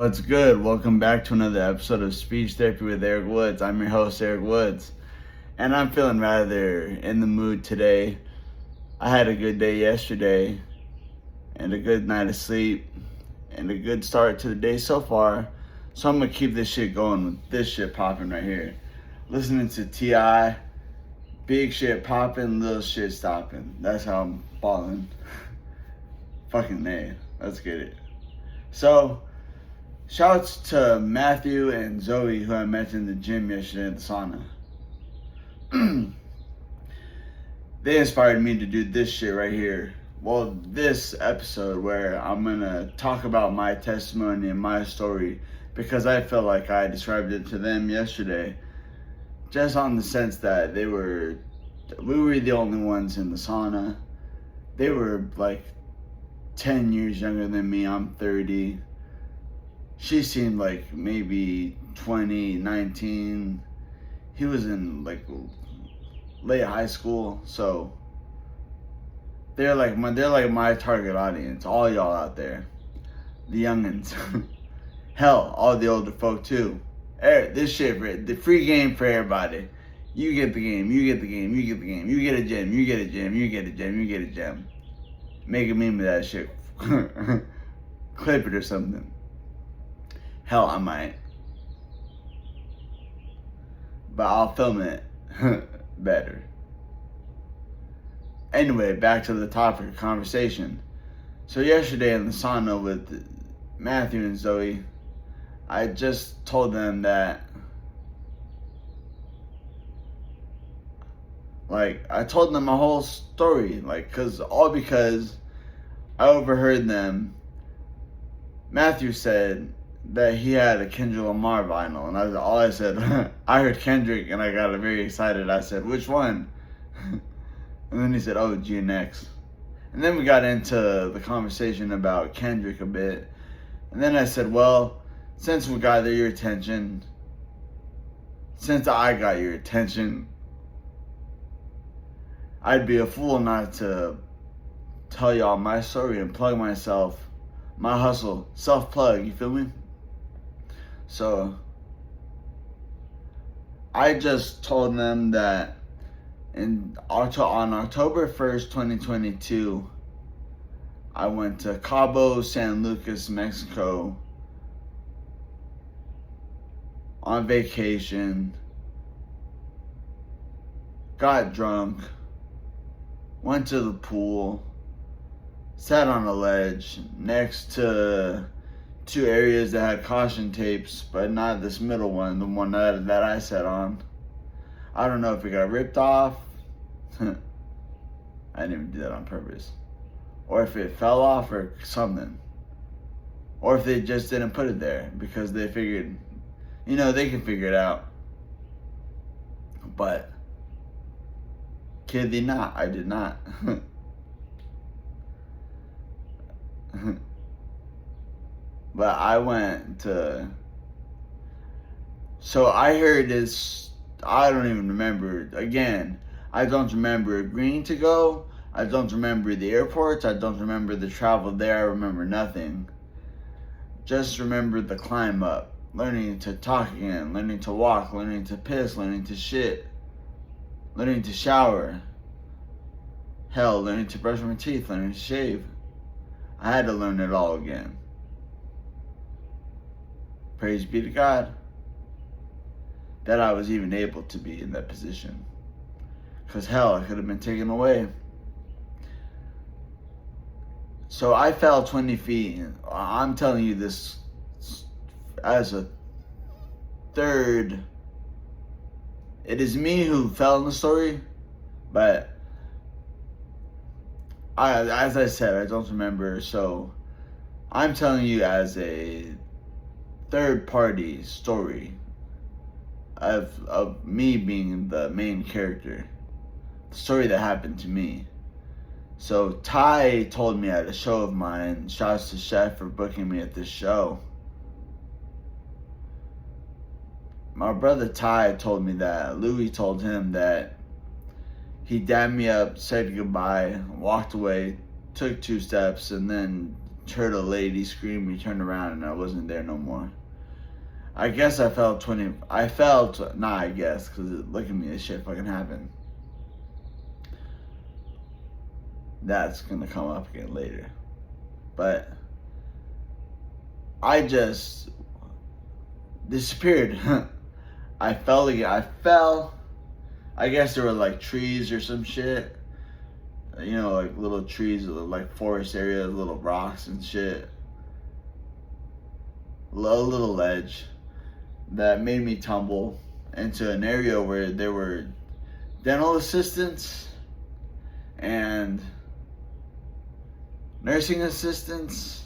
What's good? Welcome back to another episode of Speech Therapy with Erik Woodz. I'm your host, Erik Woodz, and I'm feeling rather in the mood today. I had a good day yesterday, and a good night of sleep, and a good start to the day so far. So I'm gonna keep this shit going with this shit popping right here. Listening to T.I., big shit popping, little shit stopping. That's how I'm falling. Fucking A. Let's get it. So, shouts to Matthew and Zoe, who I met in the gym yesterday at the sauna. They inspired me to do this shit right here. Well, this episode where I'm gonna talk about my testimony and my story because I felt like I described it to them yesterday. Just on the sense that we were the only ones in the sauna. They were like 10 years younger than me. I'm 30. She seemed like maybe 20, 19. He was in like late high school, so they're like my target audience. All y'all out there, the youngins. Hell, all the older folk too. This shit, the free game for everybody. You get the game, you get the game, you get the game. You get a gem, you get a gem, you get a gem, you get a gem. Make a meme of that shit. Clip it or something. Hell, I might. But I'll film it better. Anyway, back to the topic of conversation. So yesterday in the sauna with Matthew and Zoe, I just told them that, I told them my whole story, because I overheard them. Matthew said that he had a Kendrick Lamar vinyl, and all I said, I heard Kendrick, and I got very excited. I said, which one? And then he said, oh, GNX. And then we got into the conversation about Kendrick a bit, and then I said, well, since we got your attention, since I got your attention, I'd be a fool not to tell y'all my story and plug myself, my hustle, self-plug, you feel me? So, I just told them that on October 1st, 2022, I went to Cabo San Lucas, Mexico on vacation, got drunk, went to the pool, sat on a ledge next to two areas that had caution tapes, but not this middle one, the one that I sat on. I don't know if it got ripped off. I didn't even do that on purpose. Or if it fell off or something. Or if they just didn't put it there because they figured, they can figure it out. But, kid thee not, I did not. But I went to, so I heard this, I don't even remember, again, I don't remember agreeing to go, I don't remember the airports, I don't remember the travel there, I remember nothing. Just remember the climb up, learning to talk again, learning to walk, learning to piss, learning to shit, learning to shower, hell, learning to brush my teeth, learning to shave. I had to learn it all again. Praise be to God that I was even able to be in that position. Because hell, I could have been taken away. So I fell 20 feet. I'm telling you this as a third. It is me who fell in the story, but as I said, I don't remember. So I'm telling you as a third party story of me being the main character, the story that happened to me. So Ty told me at a show of mine, shouts to Chef for booking me at this show. My brother Ty told me that Louis told him that he dabbed me up, said goodbye, walked away, took 2 steps, and then heard a lady scream. We turned around and I wasn't there no more. I guess I felt look at me, this shit fucking happened. That's gonna come up again later. But I just disappeared. I fell again. I fell. I guess there were like trees or some shit. You know, like little trees, like forest area, little rocks and shit. Low little ledge that made me tumble into an area where there were dental assistants and nursing assistants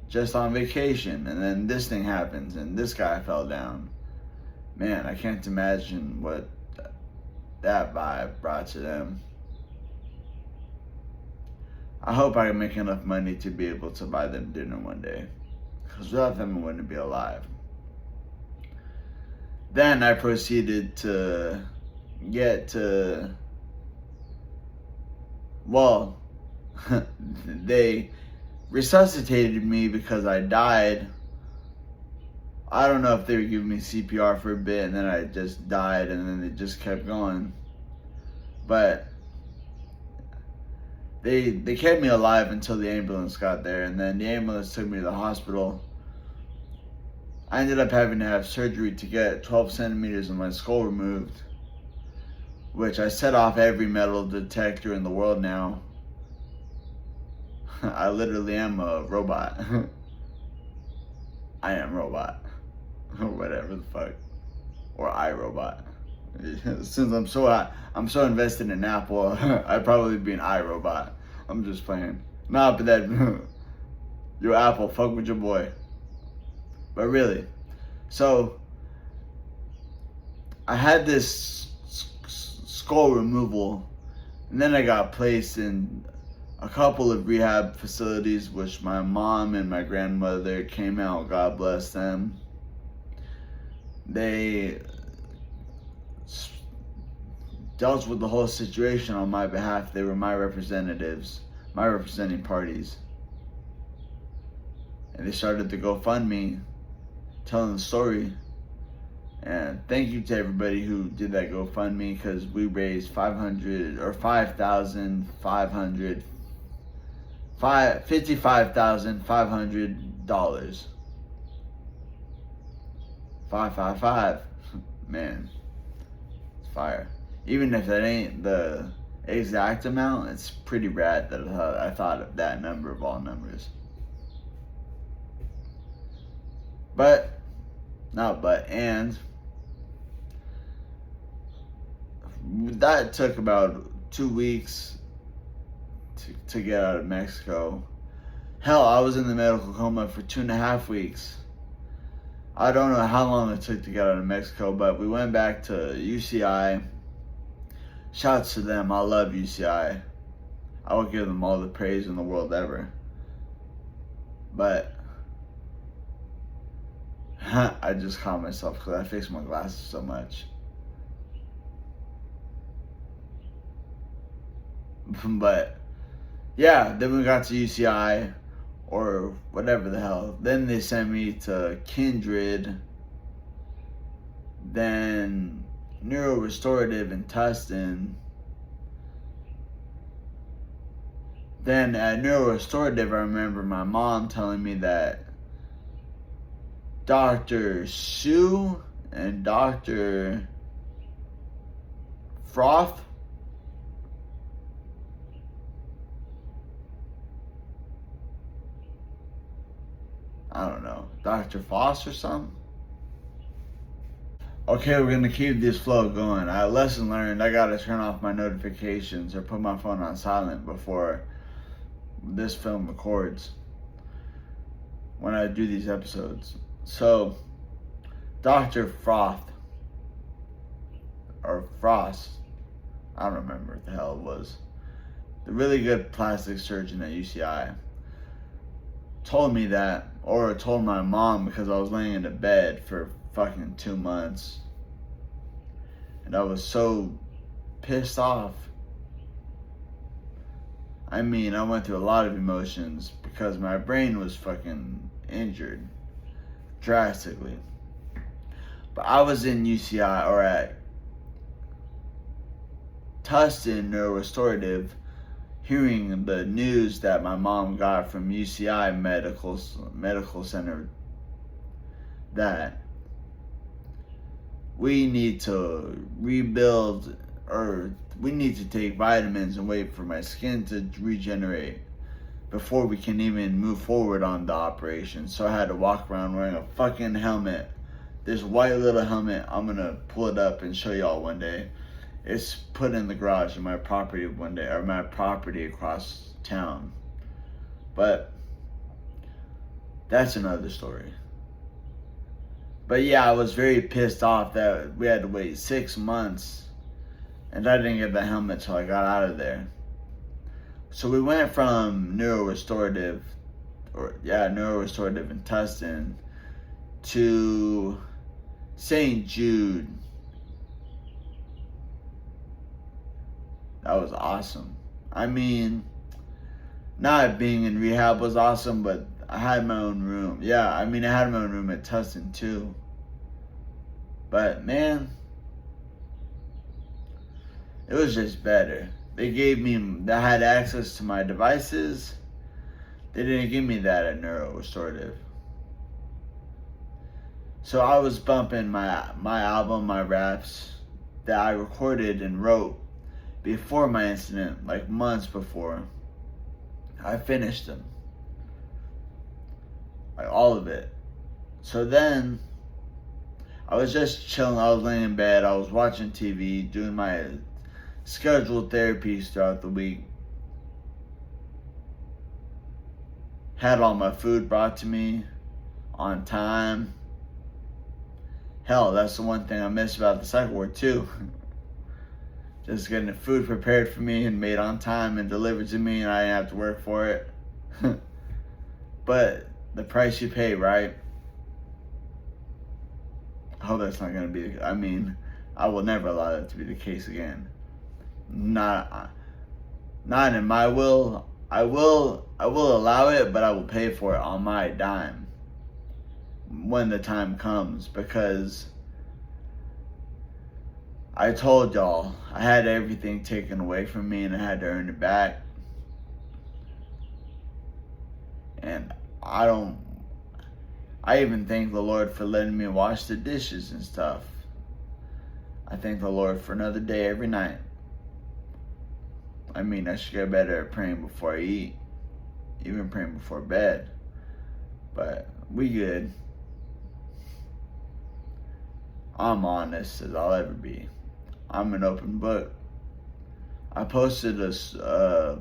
just on vacation. And then this thing happens and this guy fell down. Man, I can't imagine what that vibe brought to them. I hope I can make enough money to be able to buy them dinner one day, because without them I wouldn't be alive. Then I proceeded to they resuscitated me because I died. I don't know if they were giving me CPR for a bit and then I just died and then it just kept going. But they kept me alive until the ambulance got there, and then the ambulance took me to the hospital. I ended up having to have surgery to get 12 centimeters of my skull removed, which I set off every metal detector in the world now. I literally am a robot. I am robot. Or whatever the fuck. Or iRobot. Since I'm so invested in Apple, I'd probably be an iRobot. I'm just playing. Nah, but that your Apple, fuck with your boy. But really, so I had this skull removal, and then I got placed in a couple of rehab facilities, which my mom and my grandmother came out, God bless them. They dealt with the whole situation on my behalf. They were my representatives, my representing parties. And they started the GoFundMe, telling the story. And thank you to everybody who did that GoFundMe, because we raised $55,500. $555. Man, it's fire. Even if that ain't the exact amount, it's pretty rad that I thought of that number of all numbers. And that took about 2 weeks to get out of Mexico. Hell, I was in the medical coma for 2.5 weeks. I don't know how long it took to get out of Mexico, but we went back to UCI. Shouts to them. I love UCI. I will give them all the praise in the world ever. But I just caught myself because I fixed my glasses so much. But yeah, then we got to UCI or whatever the hell. Then they sent me to Kindred, then Neuro Restorative in Tustin. Then at Neuro Restorative, I remember my mom telling me that Dr. Sue and Dr. Froth, I don't know, Dr. Foss or something. Okay, we're gonna keep this flow going. Lesson learned, I gotta turn off my notifications or put my phone on silent before this film records when I do these episodes. So, Dr. Froth, or Frost, I don't remember what the hell it was, the really good plastic surgeon at UCI, told me that, or told my mom, because I was laying in a bed for fucking 2 months. And I was so pissed off. I mean, I went through a lot of emotions because my brain was fucking injured drastically. But I was in UCI, or at Tustin Neurorestorative, hearing the news that my mom got from UCI Medical Center that we need to rebuild, or we need to take vitamins and wait for my skin to regenerate before we can even move forward on the operation. So I had to walk around wearing a fucking helmet. This white little helmet, I'm gonna pull it up and show y'all one day. It's put in the garage of my property one day, or my property across town. But that's another story. But yeah, I was very pissed off that we had to wait 6 months and I didn't get the helmet till I got out of there. So we went from neurorestorative in Tustin to St. Jude. That was awesome. I mean, not being in rehab was awesome, but I had my own room. Yeah, I mean, I had my own room at Tustin too. But man, it was just better. They had access to my devices. They didn't give me that at neurorestorative. So I was bumping my album, my raps that I recorded and wrote before my incident, like months before. I finished them. Like all of it. So then I was just chilling. I was laying in bed. I was watching TV, doing my scheduled therapies throughout the week. Had all my food brought to me on time. Hell, that's the one thing I miss about the psych ward too. Just getting the food prepared for me and made on time and delivered to me, and I didn't have to work for it. But the price you pay, right? I hope that's not gonna be. I mean, I will never allow that to be the case again. Not in my will. I will allow it, but I will pay for it on my dime when the time comes, because I told y'all I had everything taken away from me and I had to earn it back. And I even thank the Lord for letting me wash the dishes and stuff. I thank the Lord for another day every night. I mean, I should get better at praying before I eat, even praying before bed. But we good. I'm honest as I'll ever be. I'm an open book. I posted a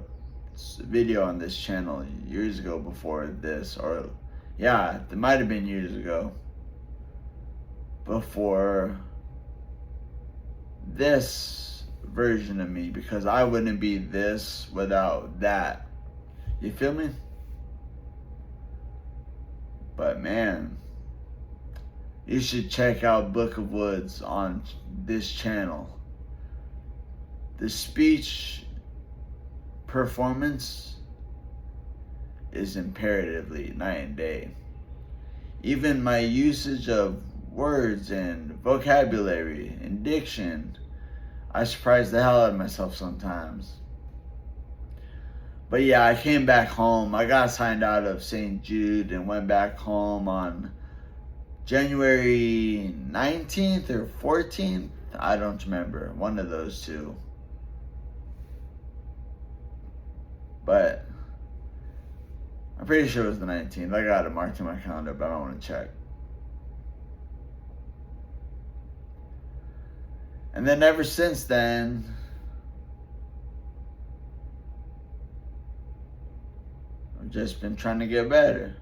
video on this channel years ago before this, or yeah, it might have been years ago, before this version of me, because I wouldn't be this without that. You feel me? But man, you should check out Book of Woods on this channel. The speech performance is imperatively night and day. Even my usage of words and vocabulary and diction, I surprise the hell out of myself sometimes. But yeah, I came back home. I got signed out of St. Jude and went back home on January 19th or 14th. I don't remember. One of those two. But I'm pretty sure it was the 19th. I got it marked in my calendar, but I don't want to check. And then ever since then, I've just been trying to get better.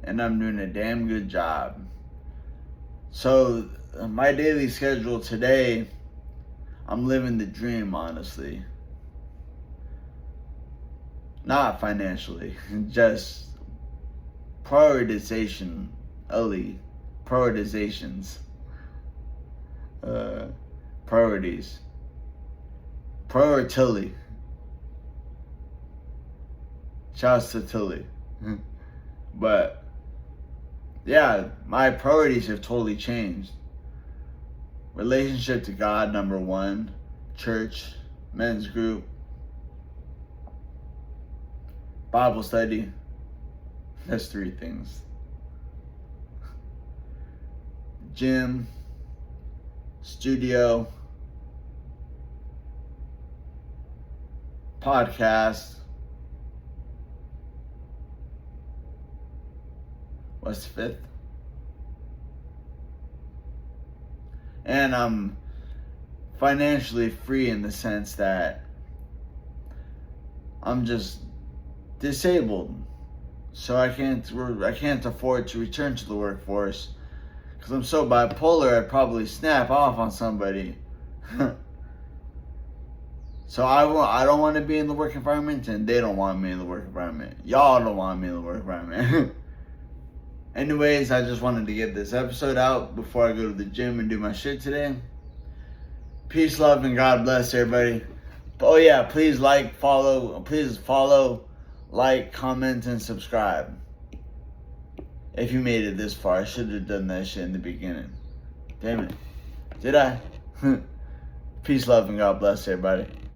And I'm doing a damn good job. So my daily schedule today, I'm living the dream, honestly. Not financially, just prioritizations. Priorities. Pro Tilly. Shouts to Tilly. But yeah, my priorities have totally changed. Relationship to God, number one. Church, men's group, Bible study. That's 3 things. Gym, studio, podcast. What's 5th? And I'm financially free in the sense that I'm just disabled. So I can't afford to return to the workforce. Because I'm so bipolar, I'd probably snap off on somebody. So I don't want to be in the work environment, and they don't want me in the work environment. Y'all don't want me in the work environment. Anyways, I just wanted to get this episode out before I go to the gym and do my shit today. Peace, love, and God bless everybody. Oh yeah, please follow, like, comment, and subscribe. If you made it this far, I should have done that shit in the beginning. Damn it. Did I? Peace, love, and God bless everybody.